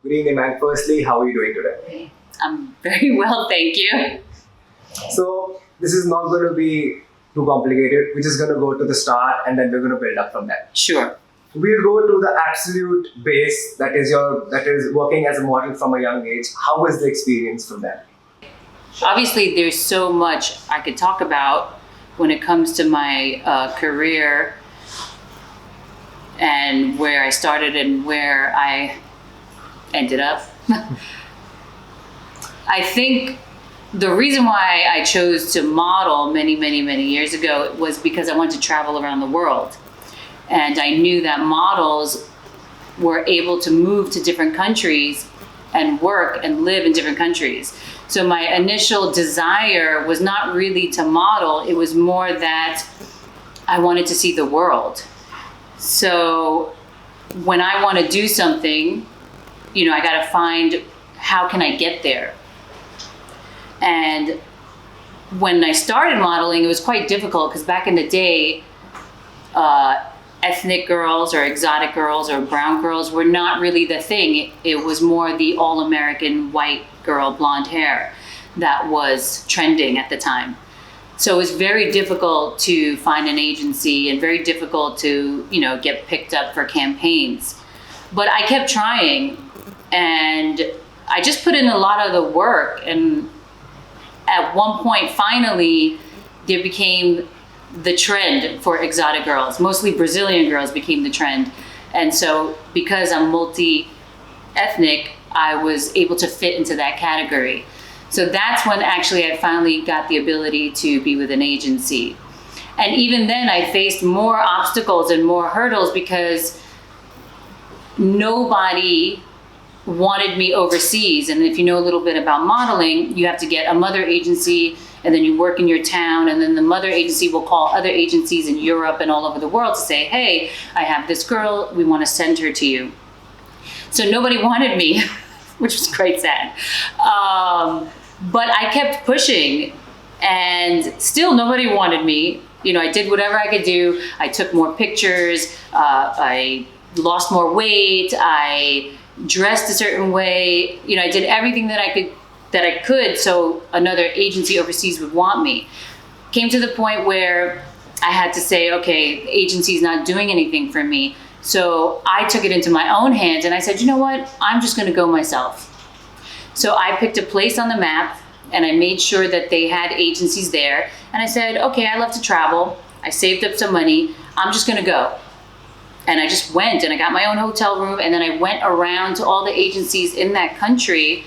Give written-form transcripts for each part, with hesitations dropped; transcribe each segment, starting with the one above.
Good evening, man. Firstly, how are you doing today? I'm very well, thank you. So, this is not going to be too complicated. We're just going to go to the start and then we're going to build up from there. Sure. We'll go to the absolute base that is working as a model from a young age. How was the experience from there? Obviously, there's so much I could talk about when it comes to my career and where I started and where I ended up. I think the reason why I chose to model many years ago was because I wanted to travel around the world. And I knew that models were able to move to different countries and work and live in different countries. So my initial desire was not really to model, it was more that I wanted to see the world. So when I want to do something, I got to find how can I get there. And when I started modeling, it was quite difficult because back in the day, ethnic girls or exotic girls or brown girls were not really the thing. It was more the all-American white girl, blonde hair that was trending at the time. So it was very difficult to find an agency and very difficult to, get picked up for campaigns. But I kept trying and I just put in a lot of the work. And at one point, finally, there became the trend for exotic girls. Mostly Brazilian girls became the trend. And so because I'm multi-ethnic, I was able to fit into that category. So that's when actually I finally got the ability to be with an agency. And even then I faced more obstacles and more hurdles because nobody wanted me overseas. And if you know a little bit about modeling, you have to get a mother agency and then you work in your town, and then the mother agency will call other agencies in Europe and all over the world to say, hey, I have this girl, we want to send her to you. So nobody wanted me, which was quite sad. But I kept pushing and still nobody wanted me. I did whatever I could do. I took more pictures, I lost more weight, I dressed a certain way. I did everything that I could so another agency overseas would want me. Came to the point where I had to say, okay, the agency's not doing anything for me. So I took it into my own hands and I said, you know what? I'm just gonna go myself. So I picked a place on the map and I made sure that they had agencies there. And I said, okay, I love to travel. I saved up some money. I'm just gonna go. And I just went and I got my own hotel room and then I went around to all the agencies in that country.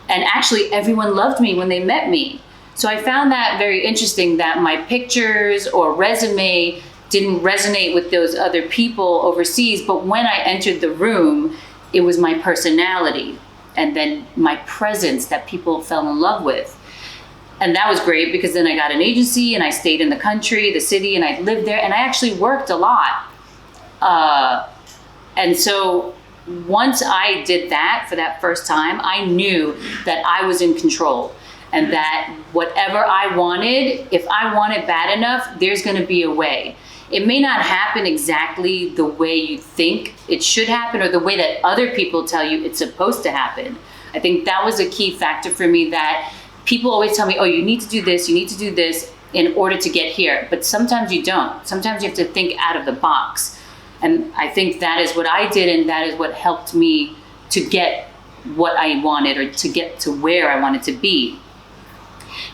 And actually everyone loved me when they met me. So I found that very interesting that my pictures or resume didn't resonate with those other people overseas, but when I entered the room, it was my personality and then my presence that people fell in love with. And that was great because then I got an agency and I stayed in the country, the city, and I lived there and I actually worked a lot. And so once I did that for that first time, I knew that I was in control and that whatever I wanted, if I want it bad enough, there's gonna be a way. It may not happen exactly the way you think it should happen or the way that other people tell you it's supposed to happen. I think that was a key factor for me, that people always tell me, oh, you need to do this in order to get here. But sometimes you don't. Sometimes you have to think out of the box. And I think that is what I did, and that is what helped me to get what I wanted or to get to where I wanted to be.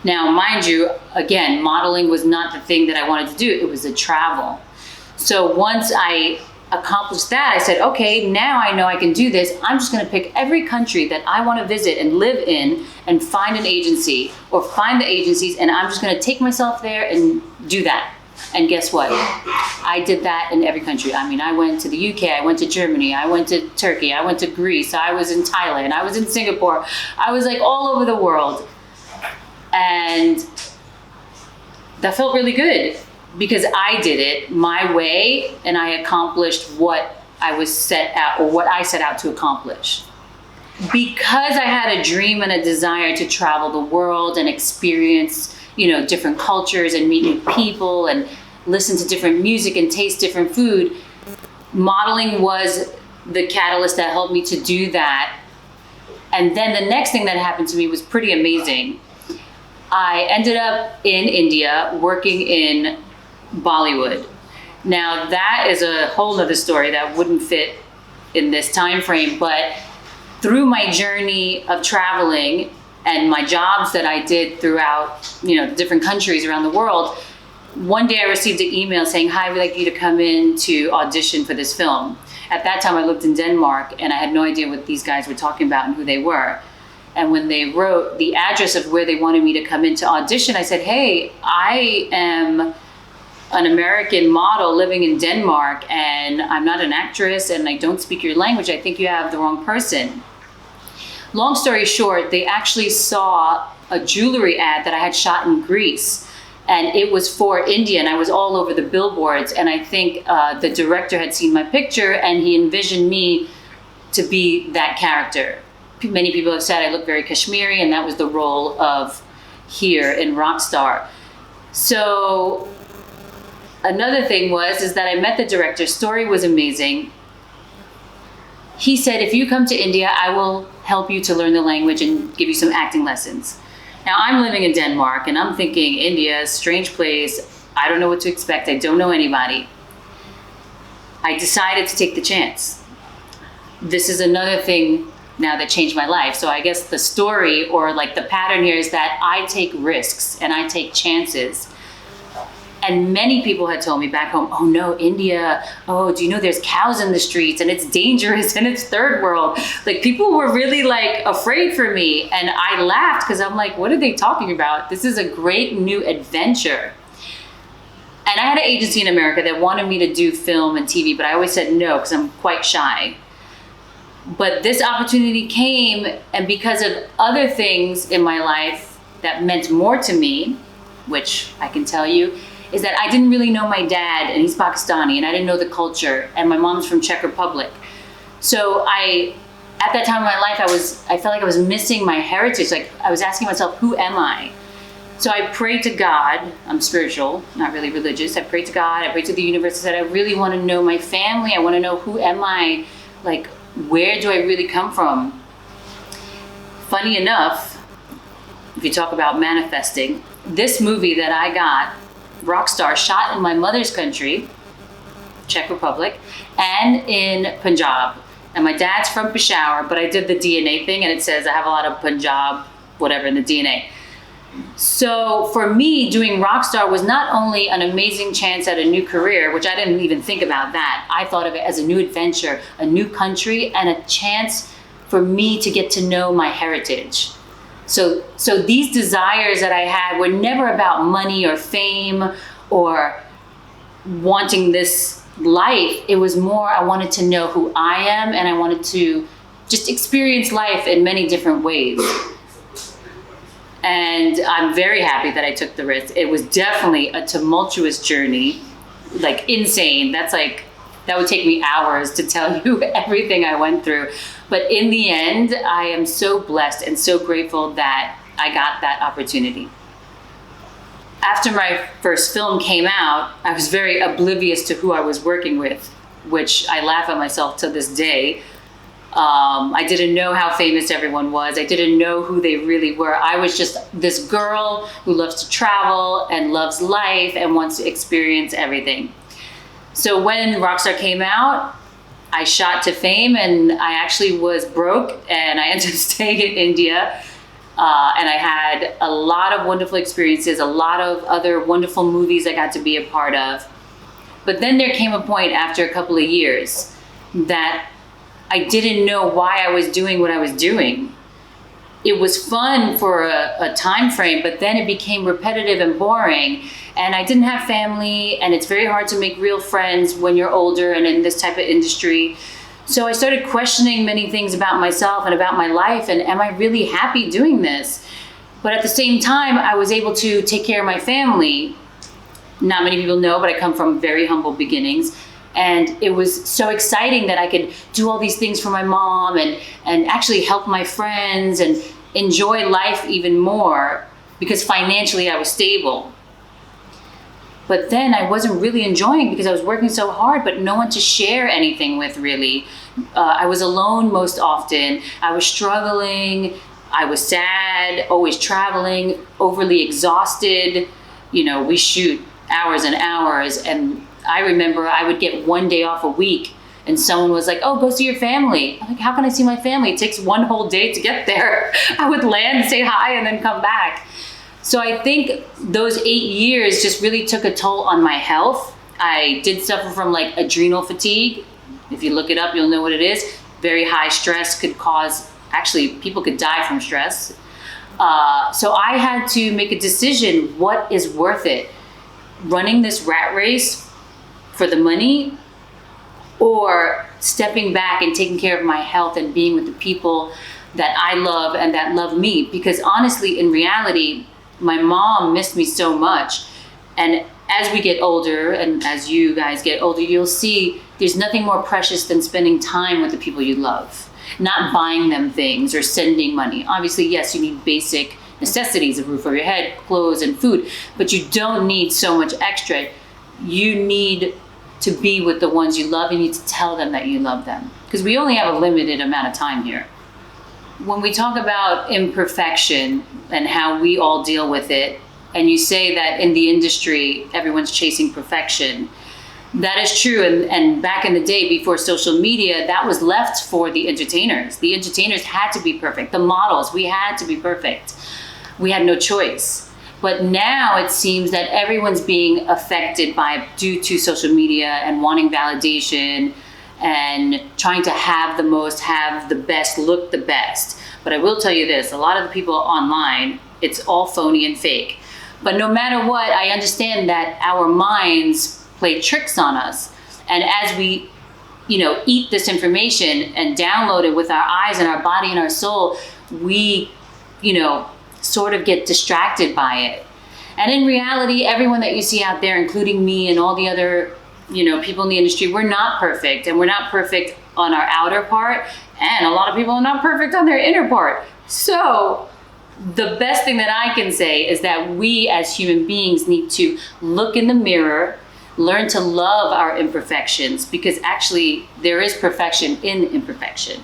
Now, mind you, again, modeling was not the thing that I wanted to do. It was the travel. So once I accomplished that, I said, okay, now I know I can do this. I'm just going to pick every country that I want to visit and live in and find an agency or find the agencies, and I'm just going to take myself there and do that. And guess what? I did that in every country. I mean, I went to the UK, I went to Germany, I went to Turkey, I went to Greece, I was in Thailand, I was in Singapore. I was like all over the world. And that felt really good because I did it my way and I accomplished what I was set out, or what I set out to accomplish. Because I had a dream and a desire to travel the world and experience, different cultures and meet new people and listen to different music and taste different food, modeling was the catalyst that helped me to do that And then the next thing that happened to me was pretty amazing. I ended up in India working in Bollywood. Now that is a whole other story that wouldn't fit in this time frame, but through my journey of traveling and my jobs that I did throughout, different countries around the world, one day I received an email saying, "Hi, we'd like you to come in to audition for this film." At that time I lived in Denmark and I had no idea what these guys were talking about and who they were. And when they wrote the address of where they wanted me to come in to audition, I said, "Hey, I am an American model living in Denmark and I'm not an actress and I don't speak your language. I think you have the wrong person." Long story short, they actually saw a jewelry ad that I had shot in Greece. And it was for India, and I was all over the billboards. And I think the director had seen my picture, and he envisioned me to be that character. Many people have said I look very Kashmiri, and that was the role of here in Rockstar. So another thing is that I met the director. Story was amazing. He said, "If you come to India, I will help you to learn the language and give you some acting lessons." Now I'm living in Denmark and I'm thinking, India, strange place. I don't know what to expect. I don't know anybody. I decided to take the chance. This is another thing now that changed my life. So I guess the story or like the pattern here is that I take risks and I take chances. And many people had told me back home, "Oh no, India, oh, do you know there's cows in the streets and it's dangerous and it's third world." Like people were really like afraid for me. And I laughed because I'm like, what are they talking about? This is a great new adventure. And I had an agency in America that wanted me to do film and TV, but I always said no because I'm quite shy. But this opportunity came, and because of other things in my life that meant more to me, which I can tell you, is that I didn't really know my dad, and he's Pakistani, and I didn't know the culture, and my mom's from Czech Republic. So at that time in my life, I felt like I was missing my heritage. Like I was asking myself, who am I? So I prayed to God. I'm spiritual, not really religious. I prayed to God, I prayed to the universe. I said, I really want to know my family. I want to know who am I? Like, where do I really come from? Funny enough, if you talk about manifesting, this movie that I got, Rockstar, shot in my mother's country, Czech Republic, and in Punjab. And my dad's from Peshawar, but I did the DNA thing and it says I have a lot of Punjab, whatever, in the DNA. So for me, doing Rockstar was not only an amazing chance at a new career, which I didn't even think about that. I thought of it as a new adventure, a new country, and a chance for me to get to know my heritage. So these desires that I had were never about money or fame or wanting this life. It was more, I wanted to know who I am and I wanted to just experience life in many different ways. And I'm very happy that I took the risk. It was definitely a tumultuous journey, like insane. That would take me hours to tell you everything I went through. But in the end, I am so blessed and so grateful that I got that opportunity. After my first film came out, I was very oblivious to who I was working with, which I laugh at myself to this day. I didn't know how famous everyone was. I didn't know who they really were. I was just this girl who loves to travel and loves life and wants to experience everything. So when Rockstar came out, I shot to fame and I actually was broke and I ended up staying in India. And I had a lot of wonderful experiences, a lot of other wonderful movies I got to be a part of. But then there came a point after a couple of years that I didn't know why I was doing what I was doing. It was fun for a time frame, but then it became repetitive and boring. And I didn't have family, and it's very hard to make real friends when you're older and in this type of industry. So I started questioning many things about myself and about my life, and am I really happy doing this? But at the same time, I was able to take care of my family. Not many people know, but I come from very humble beginnings. And it was so exciting that I could do all these things for my mom and actually help my friends and enjoy life even more because financially I was stable. But then I wasn't really enjoying because I was working so hard, but no one to share anything with really. I was alone most often. I was struggling. I was sad, always traveling, overly exhausted. You know, we shoot hours and hours. And I remember I would get one day off a week and someone was like, oh, go see your family. I'm like, how can I see my family? It takes one whole day to get there. I would land, say hi, and then come back. So I think those 8 years just really took a toll on my health. I did suffer from like adrenal fatigue. If you look it up, you'll know what it is. Very high stress could cause, actually, people could die from stress. So I had to make a decision, what is worth it? Running this rat race for the money, or stepping back and taking care of my health and being with the people that I love and that love me. Because honestly, in reality, my mom missed me so much. And as we get older, and as you guys get older, you'll see there's nothing more precious than spending time with the people you love, not buying them things or sending money. Obviously, yes, you need basic necessities, a roof over your head, clothes, and food, but you don't need so much extra. You need to be with the ones you love. You need to tell them that you love them, because we only have a limited amount of time here. When we talk about imperfection and how we all deal with it, and you say that in the industry, everyone's chasing perfection, that is true. And back in the day, before social media, that was left for the entertainers. The entertainers had to be perfect. The models, we had to be perfect. We had no choice. But now it seems that everyone's being affected due to social media and wanting validation and trying to have the most, have the best, look the best. But I will tell you this, a lot of the people online, it's all phony and fake. But no matter what, I understand that our minds play tricks on us. And as we, eat this information and download it with our eyes and our body and our soul, we, sort of get distracted by it. And in reality, everyone that you see out there, including me and all the other, people in the industry, we're not perfect. And we're not perfect on our outer part. And a lot of people are not perfect on their inner part. So the best thing that I can say is that we as human beings need to look in the mirror, learn to love our imperfections, because actually there is perfection in imperfection.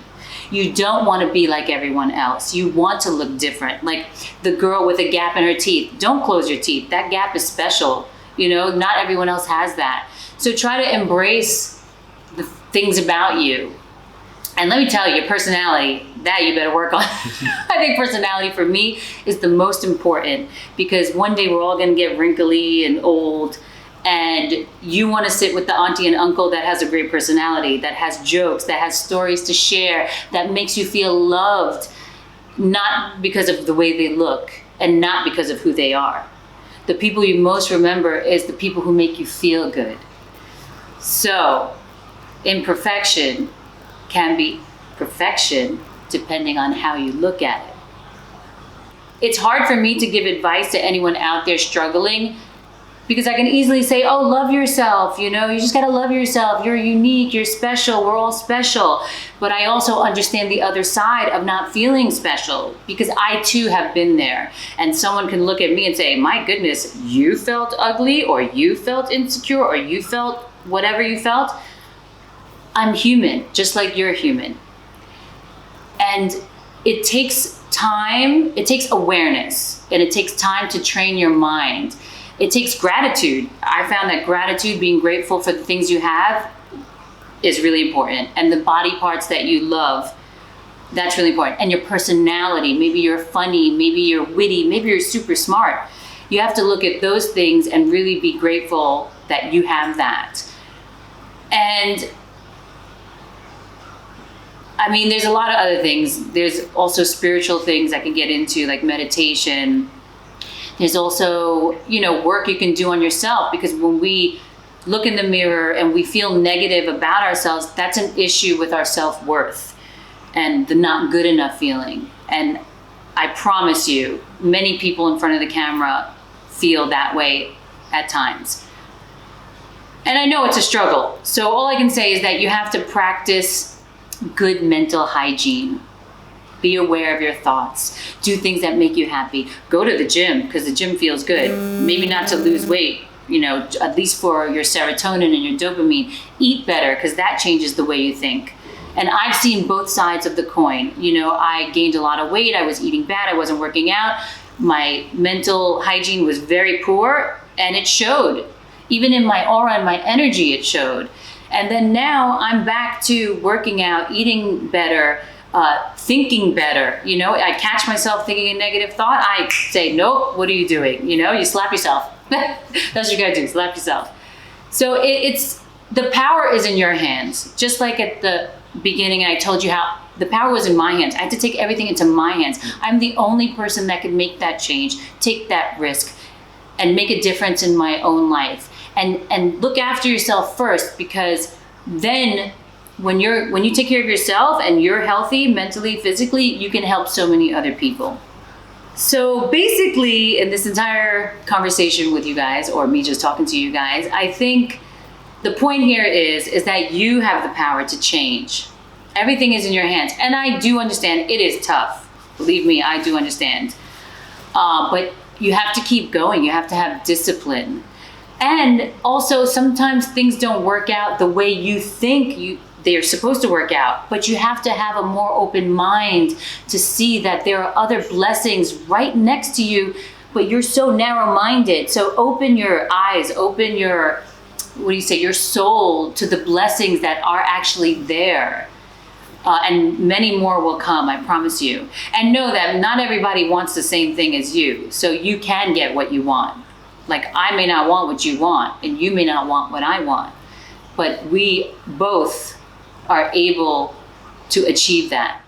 You don't want to be like everyone else. You want to look different. Like the girl with a gap in her teeth. Don't close your teeth. That gap is special. Not everyone else has that. So try to embrace the things about you. And let me tell you, your personality, that you better work on. I think personality for me is the most important, because one day we're all going to get wrinkly and old, and you want to sit with the auntie and uncle that has a great personality, that has jokes, that has stories to share, that makes you feel loved, not because of the way they look and not because of who they are. The people you most remember is the people who make you feel good. So, imperfection can be perfection depending on how you look at it. It's hard for me to give advice to anyone out there struggling, because I can easily say, oh, love yourself, you just gotta love yourself, you're unique, you're special, we're all special. But I also understand the other side of not feeling special, because I too have been there. And someone can look at me and say, my goodness, you felt ugly, or you felt insecure, or you felt whatever you felt. I'm human, just like you're human. And it takes time, it takes awareness, and it takes time to train your mind. It takes gratitude. I found that gratitude, being grateful for the things you have, is really important. And the body parts that you love, that's really important. And your personality, maybe you're funny, maybe you're witty, maybe you're super smart. You have to look at those things and really be grateful that you have that. And I mean, there's a lot of other things. There's also spiritual things I can get into, like meditation. There's also, work you can do on yourself, because when we look in the mirror and we feel negative about ourselves, that's an issue with our self-worth and the not good enough feeling. And I promise you, many people in front of the camera feel that way at times. And I know it's a struggle. So all I can say is that you have to practice good mental hygiene. Be aware of your thoughts. Do things that make you happy. Go to the gym, because the gym feels good. Maybe not to lose weight, at least for your serotonin and your dopamine, eat better, because that changes the way you think. And I've seen both sides of the coin. I gained a lot of weight. I was eating bad. I wasn't working out. My mental hygiene was very poor, and it showed. Even in my aura and my energy, it showed. And then now I'm back to working out, eating better, thinking better. I catch myself thinking a negative thought. I say, nope, what are you doing? You slap yourself. That's what you gotta do, slap yourself. So it's the power is in your hands. Just like at the beginning, I told you how the power was in my hands. I had to take everything into my hands. I'm the only person that could make that change, take that risk, and make a difference in my own life. And look after yourself first, because then when you take care of yourself and you're healthy mentally, physically, you can help so many other people. So basically, in this entire conversation with you guys, or me just talking to you guys, I think the point here is that you have the power to change. Everything is in your hands. And I do understand it is tough. Believe me, I do understand. But you have to keep going. You have to have discipline. And also, sometimes things don't work out the way you think they're supposed to work out. But you have to have a more open mind to see that there are other blessings right next to you, but you're so narrow-minded. So open your eyes, open your soul to the blessings that are actually there. And many more will come, I promise you. And know that not everybody wants the same thing as you. So you can get what you want. Like, I may not want what you want, and you may not want what I want. But we both are able to achieve that.